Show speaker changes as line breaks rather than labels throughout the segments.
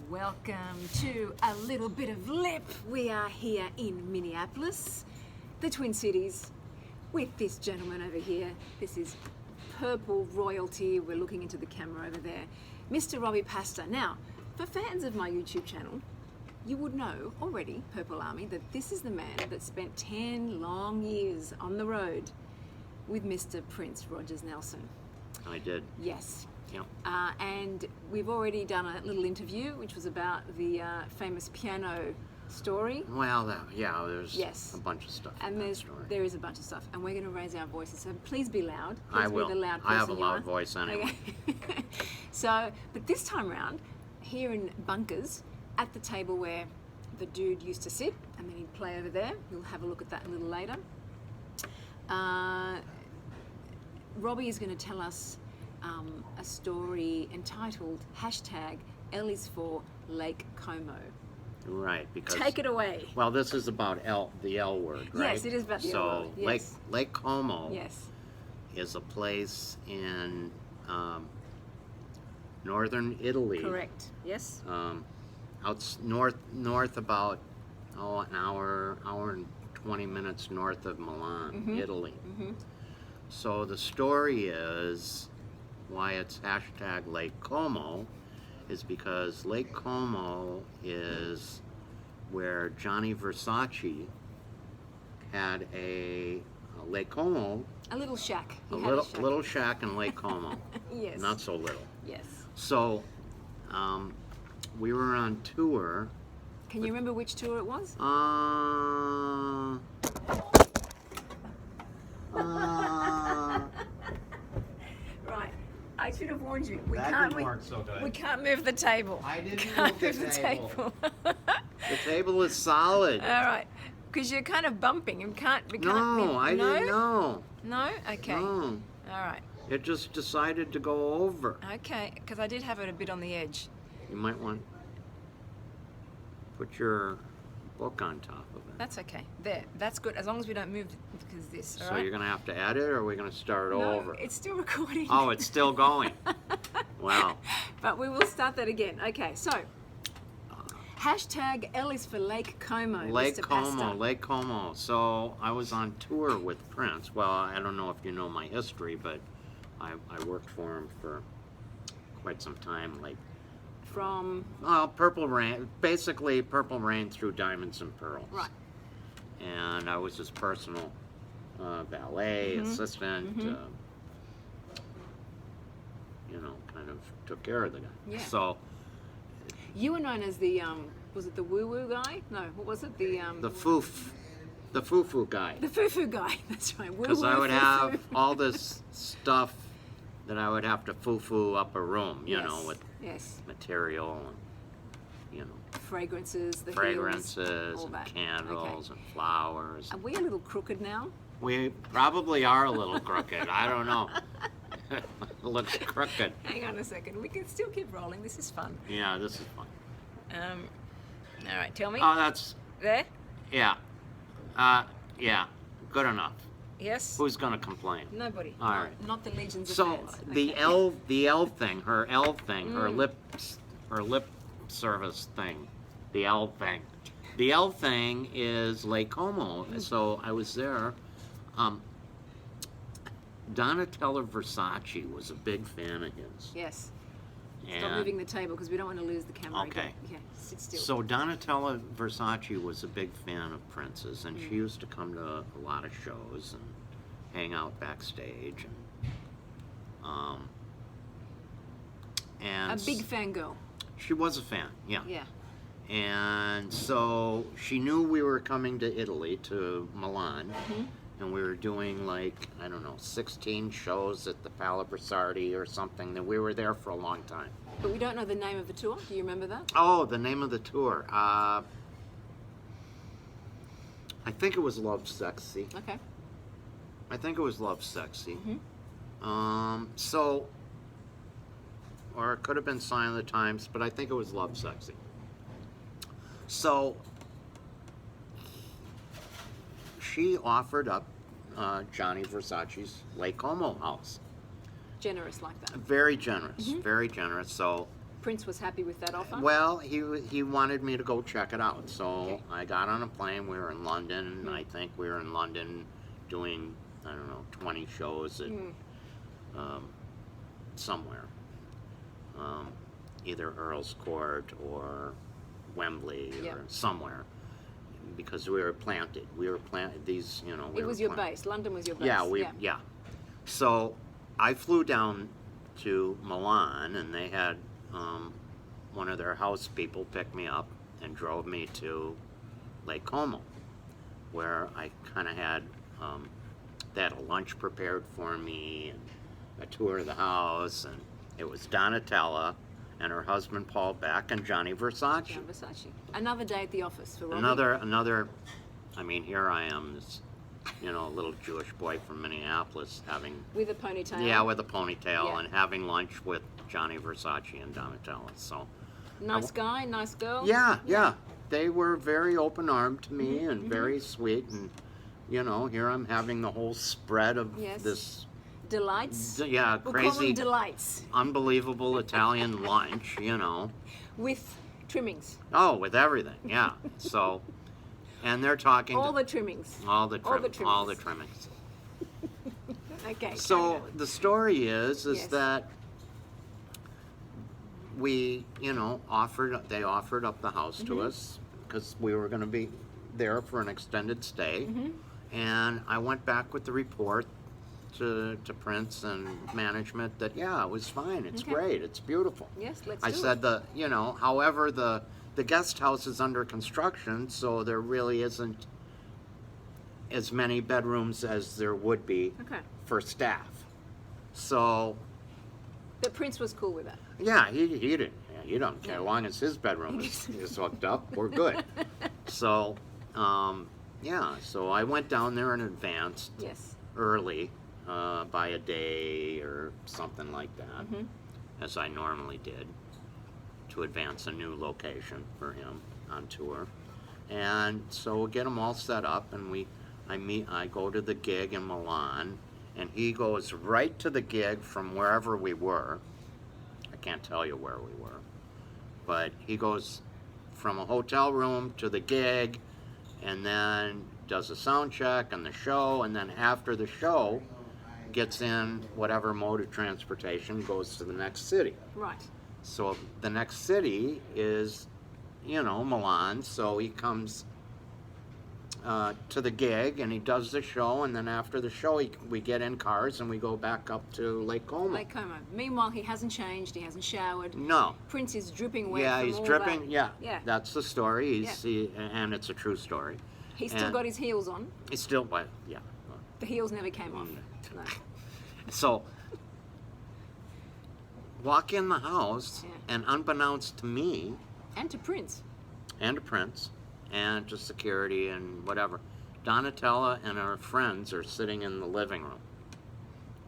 Welcome to A Little Bit of Lip. We are here in Minneapolis, the Twin Cities, with this gentleman over here. This is purple royalty. We're looking into the camera over there. Mr. Robbie Paster. Now, for fans of my YouTube channel, you would know already, Purple Army, that this is the man that spent 10 long years on the road with Mr. Prince Rogers Nelson.
I did.
Yes.
Yep.
And we've already done a little interview, which was about the famous piano story.
Well, there's a bunch of stuff.
And there is a bunch of stuff. And we're going to raise our voices. So please be loud. Please
I will.
Be the loud
I have a
person you
loud
are.
voice anyway.
Okay. But this time round, here in Bunkers, at the table where the dude used to sit, and then he'd play over there. We'll have a look at that a little later. Robbie is going to tell us a story entitled #L is for Lake Como.
Right, because
Take it away.
Well, this is about the L word, right?
Yes, it is about the L word. Yes.
So Lake Como
Yes.
is a place in northern Italy.
Correct. Yes.
Out north about an hour and 20 minutes north of Milan, Italy.
Mm-hmm.
So the story is why it's #Lake Como is because Lake Como is where Johnny Versace had a Lake Como.
A little shack.
A little shack in Lake Como.
Yes.
Not so little.
Yes.
So we were on tour.
Can you remember which tour it was? Right. I should have warned you.
That didn't work so good.
We can't move the table.
I didn't
Can't
move the
move the
table.
table.
The table is solid.
All right. Because you're kind of bumping. You can't. We
No,
can't.
I didn't know.
No. Okay.
No.
All right.
It just decided to go over.
Okay. Because I did have it a bit on the edge.
You might want to put your book on top of it.
That's okay. There. That's good. As long as we don't move because this. All
So
right?
you're going to have to edit, or are we going to start
No,
over?
it's still recording.
Oh, it's still going. Wow.
But we will start that again. Okay. So. #L is for Lake Como.
Lake
Mr.
Como,
Paster.
Lake Como. So I was on tour with Prince. Well, I don't know if you know my history, but I worked for him for quite some time, like
From.
Purple Rain, basically Purple Rain through Diamonds and Pearls.
Right.
And I was his personal valet, assistant, kind of took care of the guy.
Yeah.
So
You were known as the was it the woo woo guy? No, what was it?
the Foo Foo guy.
The Foo Foo guy. That's right. Woo
Because
woo,
I would
foo
have
foo.
all this stuff that I would have to foo up a room, you know, with material and,
fragrances, the
fragrances
heels, all
and
that.
candles and flowers.
Are we a little crooked now?
We probably are a little crooked. I don't know. It looks crooked.
Hang on a second. We can still keep rolling. This is fun.
Yeah, this is fun.
All right. Tell me.
Oh, that's,
There.
yeah. Yeah, good enough.
Yes.
Who's going to complain?
Nobody.
All
No,
right.
Not the legions of
So
fans.
the
Okay.
L thing, her L thing, her lip service thing, the L thing. The L thing is Lake Como. So I was there. Donatella Versace was a big fan of his.
Yes. Stop
And
moving the table because we don't want to lose the camera.
Okay.
Again. Okay. Sit still.
so Donatella Versace was a big fan of Prince's, and she used to come to a lot of shows and hang out backstage. And
a big fangirl.
she was a fan, yeah.
Yeah.
And so she knew we were coming to Italy, to Milan, and we were doing 16 shows at the Versace or something. That we were there for a long time.
But we don't know the name of the tour. Do you remember that?
Oh, the name of the tour. I think it was Love Sexy.
Okay.
I think it was Love Sexy. Or it could have been Sign of the Times, but I think it was Love Sexy. So she offered up Johnny Versace's Lake Como house.
Generous like that.
Very generous, very generous. So
Prince was happy with that offer?
Well, he wanted me to go check it out. So
Okay.
I got on a plane. We were in London. I think we were in London doing, I don't know, 20 shows at somewhere. Either Earl's Court or Wembley or somewhere. Because we were planted. These, you know.
It was your base. London was your base.
Yeah. So I flew down to Milan, and they had one of their house people pick me up and drove me to Lake Como, where I kind of had, they had a lunch prepared for me and a tour of the house, and it was Donatella and her husband Paul Beck and Johnny Versace.
John Versace. Another day at the office for Robbie.
Another, I mean, here I am, this, you know, little Jewish boy from Minneapolis having...
With a ponytail.
Yeah, with a ponytail and having lunch with Johnny Versace and Donatella, so...
Nice guy, nice girl.
Yeah. They were very open-armed to me and very sweet, and, you know, here I'm having the whole spread of this...
Delights?
Yeah,
We'll call them
crazy,
delights.
unbelievable Italian lunch, you know.
With trimmings.
Oh, with everything, yeah. So, and they're talking...
All the trimmings.
All the trimmings.
Okay.
So, the story is
Yes.
that we, you know, they offered up the house to us because we were going to be there for an extended stay. And I went back with the report to Prince and management that, yeah, it was fine. It's great. It's beautiful.
Yes, let's
I
do
said
it.
however, the guest house is under construction, so there really isn't as many bedrooms as there would be for staff. So...
But Prince was cool with that.
Yeah, he didn't. Yeah, he don't care. As long as his bedroom is hooked up, we're good. So, so I went down there in advance, early, by a day or something like that, as I normally did, to advance a new location for him on tour. And so we'll get him all set up, and I go to the gig in Milan, and he goes right to the gig from wherever we were. I can't tell you where we were, but he goes from a hotel room to the gig, and then does a sound check and the show, and then after the show, gets in whatever mode of transportation, goes to the next city.
Right.
So the next city is, you know, Milan, so he comes to the gig, and he does the show, and then after the show, we get in cars, and we go back up to Lake Como.
Lake Como. Meanwhile, he hasn't changed, he hasn't showered.
No.
Prince is dripping wet
Yeah,
from
he's
all
dripping.
that.
Yeah, that's the story. And it's a true story.
He's still got his heels on.
He's still, but yeah.
The heels never came off. No.
So, walk in the house, and unbeknownst to me,
And to Prince.
and to Prince, and to security and whatever, Donatella and her friends are sitting in the living room.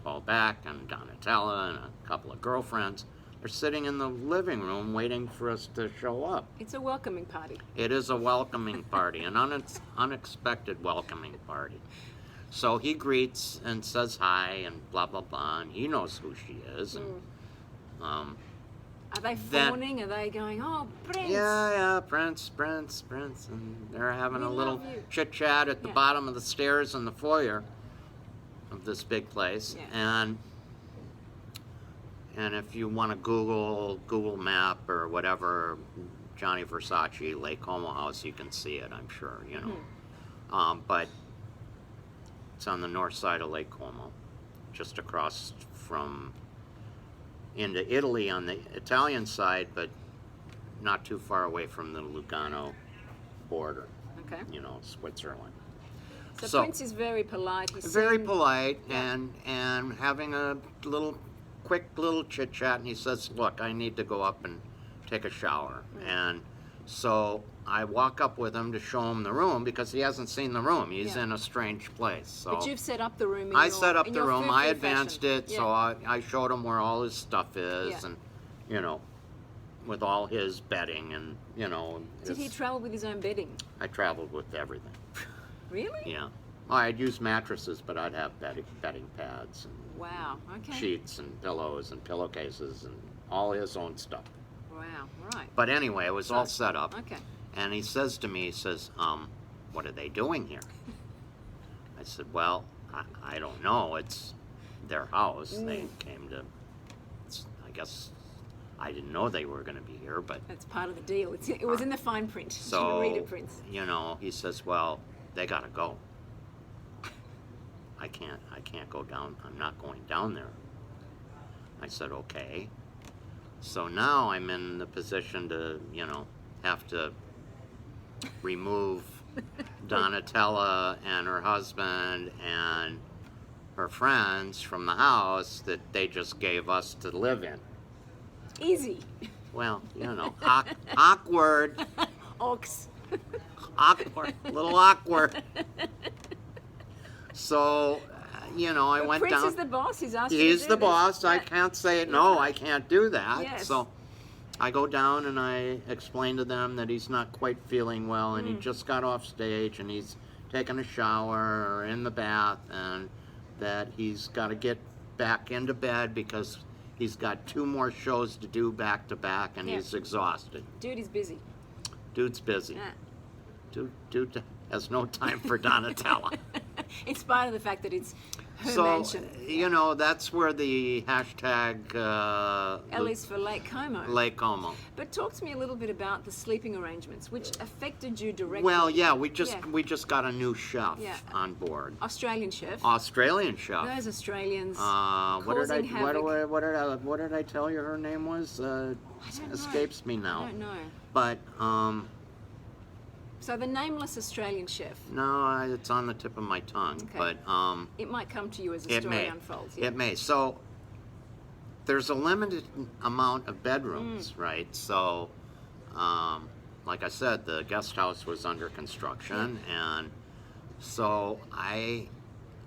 Paul Beck and Donatella and a couple of girlfriends are sitting in the living room waiting for us to show up.
It's a welcoming party.
It is a welcoming party, an unexpected welcoming party. So he greets and says hi and blah, blah, blah, and he knows who she is. And,
Are they fawning? Are they going, oh, Prince?
Yeah, Prince, and they're having
We
a little
love you.
chit-chat at the bottom of the stairs in the foyer of this big place.
Yeah.
And if you want to Google Map or whatever, Johnny Versace, Lake Como House, you can see it, I'm sure, you know. But it's on the north side of Lake Como, just across from into Italy on the Italian side, but not too far away from the Lugano border.
Okay.
You know, Switzerland.
So Prince is very polite. He's
very polite and having a quick little chit chat, and he says, "Look, I need to go up and take a shower." And so I walk up with him to show him the room because he hasn't seen the room. He's in a strange place. So
but you've set up the room.
I set up the room. I advanced
fashion.
it, so I showed him where all his stuff is, and you know, with all his bedding and you know.
Did he travel with his own bedding?
I traveled with everything.
Really?
Yeah. Well, I'd use mattresses, but I'd have bedding pads and
wow. Okay.
sheets and pillows and pillowcases and all his own stuff.
Wow, right.
But anyway, it was all set up.
Okay.
And he says to me, he says, what are they doing here? I said, well, I don't know. It's their house. They came to, I guess, I didn't know they were going to be here, but...
That's part of the deal. It was in the fine print.
So,
you read it, Prince.
you know, he says, well, they got to go. I can't go down. I'm not going down there. I said, okay. So now I'm in the position to, you know, have to remove Donatella and her husband and her friends from the house that they just gave us to live in.
Easy.
Well, you know, awkward.
Ox.
Awkward. A little awkward. So, you know, I went
Prince
down.
is the boss. He's asked you to
He's
do
the
this.
boss. I
Yeah.
can't say, no, I can't do that.
Yes.
So I go down and I explain to them that he's not quite feeling well and he just got off stage and he's taking a shower or in the bath and that he's got to get back into bed because he's got 2 more shows to do back to back and
Yeah.
he's exhausted.
Dude is busy.
Dude's busy.
Yeah.
Dude has no time for Donatella.
In spite of the fact that it's her
So,
mansion.
you know, that's where the hashtag
L is for Lake Como.
Lake Como.
But talk to me a little bit about the sleeping arrangements, which affected you directly.
Well, yeah, we just got a new chef
Yeah.
on board.
Australian chef.
Australian chef.
Those Australians
What
causing havoc.
what did I tell you her name was? Escapes me now.
I don't know.
But
So the nameless Australian chef.
no, it's on the tip of my tongue.
Okay.
But
It might come to you as the
it
story
may.
unfolds. Yeah.
It may. So there's a limited amount of bedrooms,
Mm.
right? So, like I said, the guest house was under construction, and so I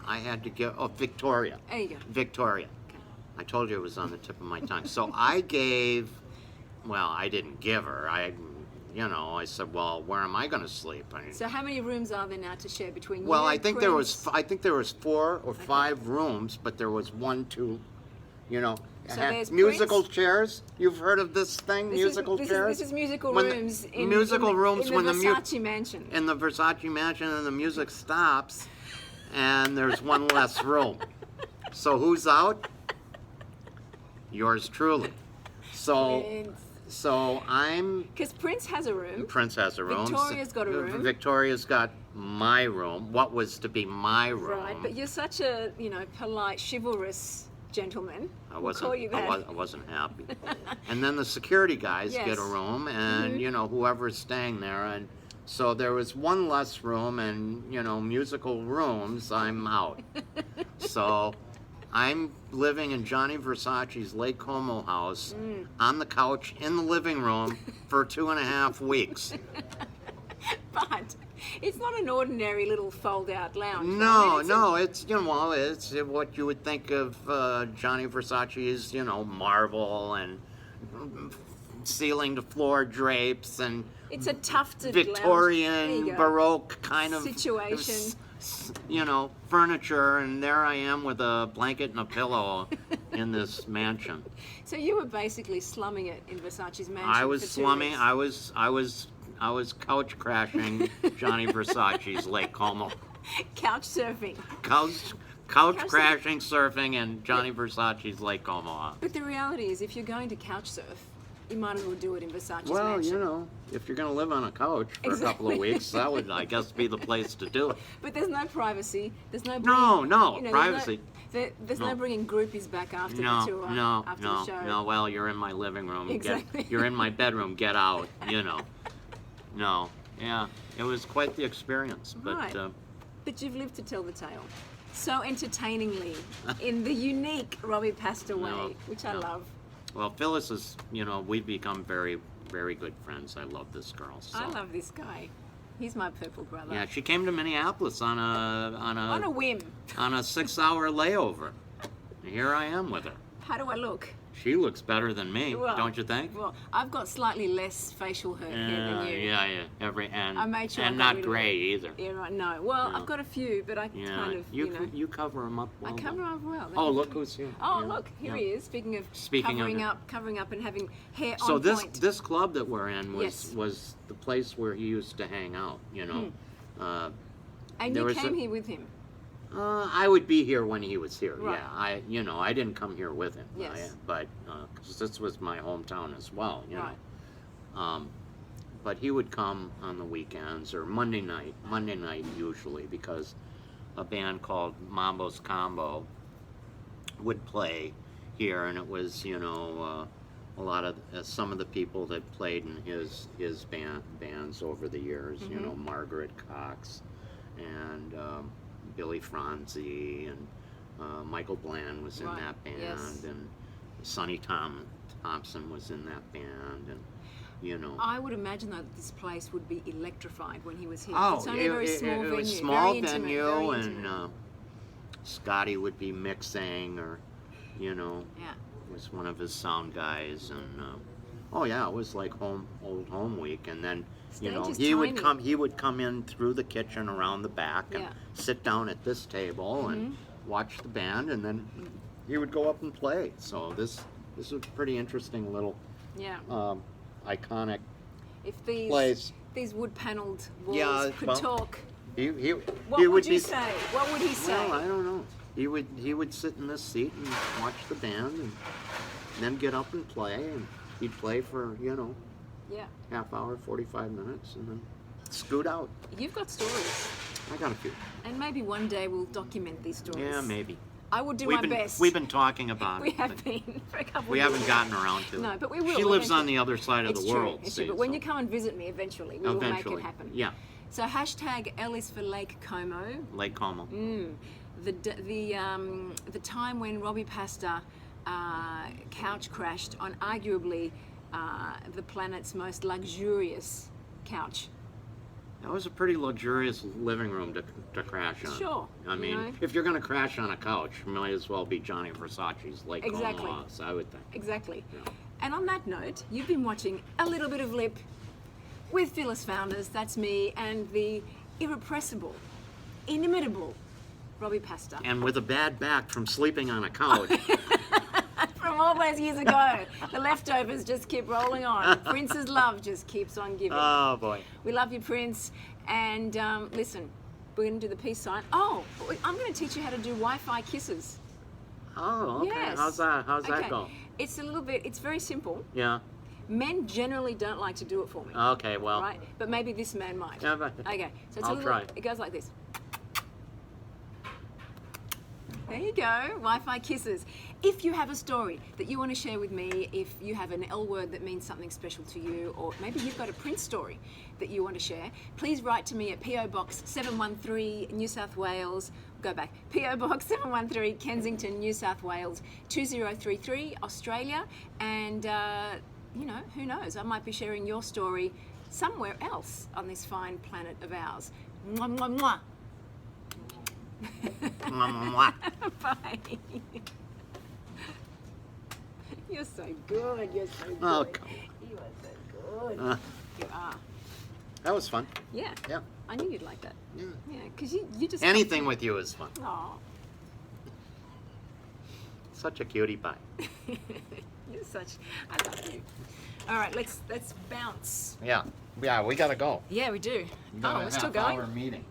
had to give. Oh, Victoria.
There you go.
Victoria.
Okay.
I told you it was on the tip of my tongue. So I gave. Well, I didn't give her. I said, well, where am I going to sleep?
So how many rooms are there now to share between you?
Well, I think there was
Prince?
4 or 5 rooms, but there was 1, 2, you know,
So
had
there's
musical
Prince.
chairs. You've heard of this thing, musical chairs?
This is musical
When the-
rooms
musical rooms
in
when
the
the
Versace mansion.
in the Versace mansion, and the music stops, and there's one less room. So who's out? Yours truly. So I'm.
Because Prince has a room.
Prince has a room.
Victoria's got a room.
Victoria's got my room. What was to be my room.
Right, but you're such a, polite, chivalrous gentleman.
I
We'll call you that.
I wasn't happy. And then the security guys
Yes.
get a room, and whoever's staying there, and so there was one less room, and musical rooms. I'm out. So I'm living in Johnny Versace's Lake Como house on the couch in the living room for 2.5 weeks.
But it's not an ordinary little fold-out lounge.
No, it's it's what you would think of Johnny Versace's, marble and ceiling to floor drapes and
It's a tufted
Victorian
lounge.
Baroque kind of
situation.
Furniture, and there I am with a blanket and a pillow in this mansion.
So you were basically slumming it in Versace's mansion.
I was
for 2
slumming.
weeks.
I was couch crashing Johnny Versace's Lake Como.
Couch surfing.
Couch crashing, surfing, and Johnny Versace's Lake Como.
But the reality is, if you're going to couch surf, you might as well do it in Versace's
Well,
mansion.
if you're going to live on a couch for a couple of weeks, that would, I guess, be the place to do it.
But there's no privacy. There's no
privacy.
There's no bringing groupies back after
No,
the tour. After the show.
no. Well, you're in my living room.
Exactly.
You're in my bedroom. Get out. No. Yeah, it was quite the experience. But
Right. But you've lived to tell the tale. So entertainingly, in the unique Robbie Paster way,
No,
which I
no.
love.
well, Phyllis is. We've become very, very good friends. I love this girl. So.
I love this guy. He's my purple brother.
Yeah, she came to Minneapolis on
On a whim.
a 6-hour layover. Here I am with her.
How do I look?
She looks better than me,
Well,
don't you think?
Well, I've got slightly less facial hair than you.
Yeah.
I made sure I
and
got
not
rid of
gray
it.
either.
Yeah, right. No. Well,
Yeah.
I've got a few, but I
Yeah,
kind of,
you cover them up well.
I cover
though.
up well.
Oh, look who's here.
Oh,
Yeah,
look, here
yeah.
he is. Speaking of covering up and having hair
So
on
this
point.
this club that we're in
Yes.
was the place where he used to hang out.
And
there
you
was
came here with him.
I would be here when he was here.
Right.
Yeah, I didn't come here with him.
Yes.
But because this was my hometown as well.
Right.
But he would come on the weekends or Monday night usually, because a band called Mambo's Combo would play here, and it was a lot of some of the people that played in his bands over the years.
Mm-hmm.
Margaret Cox and Billy Franzi and Michael Bland was in
Right,
that band,
yes.
and Sonny Thompson was in that band, and
I would imagine though that this place would be electrified when he was here.
Oh,
It's only a very small
it
venue.
was small
very intimate,
venue,
very
and
intimate.
Scotty would be mixing, or
Yeah.
was one of his sound guys, and it was like old home week, and then
Stage is
he would
tiny.
come in through the kitchen around the back and
Yeah.
sit down at this table and watch the band, and then he would go up and play. So this is a pretty interesting little
Yeah.
iconic
If these
place.
these wood panelled walls
Yeah,
could
well,
talk,
He
what
he
would you
be,
say? What would he say?
Well, I don't know. He would sit in this seat and watch the band, and then get up and play, and he'd play for
Yeah.
half hour, 45 minutes, and then scoot out.
You've got stories,
I got a few.
and maybe one day we'll document these stories.
Yeah, maybe.
I will do my best.
We've been talking about
We
it.
have
but
been for a couple
We
of
haven't
years.
gotten around to it.
No, but we will
She lives on
eventually.
the other side of
It's
the
true,
world.
it's
see,
true. But when
so-
you come and visit me eventually, we will make
eventually.
it happen.
Yeah,
So hashtag L is for Lake Como.
Lake Como.
The time when Robbie Paster couch crashed on arguably the planet's most luxurious couch.
That was a pretty luxurious living room to crash on.
Sure,
I
you
mean,
know.
if you're going to crash on a couch, it might as well be Johnny Versace's Lake
Exactly.
Como house, I would think.
Exactly.
Yeah.
And on that note, you've been watching A Little Bit of Lip with Phyllis Founders, that's me, and the irrepressible, inimitable Robbie Paster.
And with a bad back from sleeping on a couch.
From all those years ago, the leftovers just keep rolling on. Prince's love just keeps on giving.
Oh, boy.
We love you, Prince. And listen, we're going to do the peace sign. Oh, I'm going to teach you how to do Wi-Fi kisses.
Oh, okay.
Yes.
How's that
Okay.
go?
It's a little bit, it's very simple.
Yeah.
Men generally don't like to do it for me.
Okay, well.
Right? But maybe this man might.
Yeah, but-
Okay, so it's
I'll
a little,
try.
it goes like this. There you go, Wi-Fi kisses. If you have a story that you want to share with me, if you have an L word that means something special to you, or maybe you've got a Prince story that you want to share, please write to me at PO Box 713, New South Wales. Go back. PO Box 713, Kensington, New South Wales, 2033, Australia. And, who knows? I might be sharing your story somewhere else on this fine planet of ours. Mwah, mwah, mwah.
Mwah, mwah, mwah.
Bye. You're so good. You're so good.
Oh, come
You are so good. You are.
That was fun.
Yeah.
Yeah.
I knew you'd like that.
Yeah.
Yeah, because you just.
Anything with you is fun.
Aw.
Such a cutie pie.
You're such. I love you. All right, let's bounce.
Yeah. Yeah, we got to go.
Yeah, we do.
We got
Oh,
a
we're still
half-hour
going.
meeting.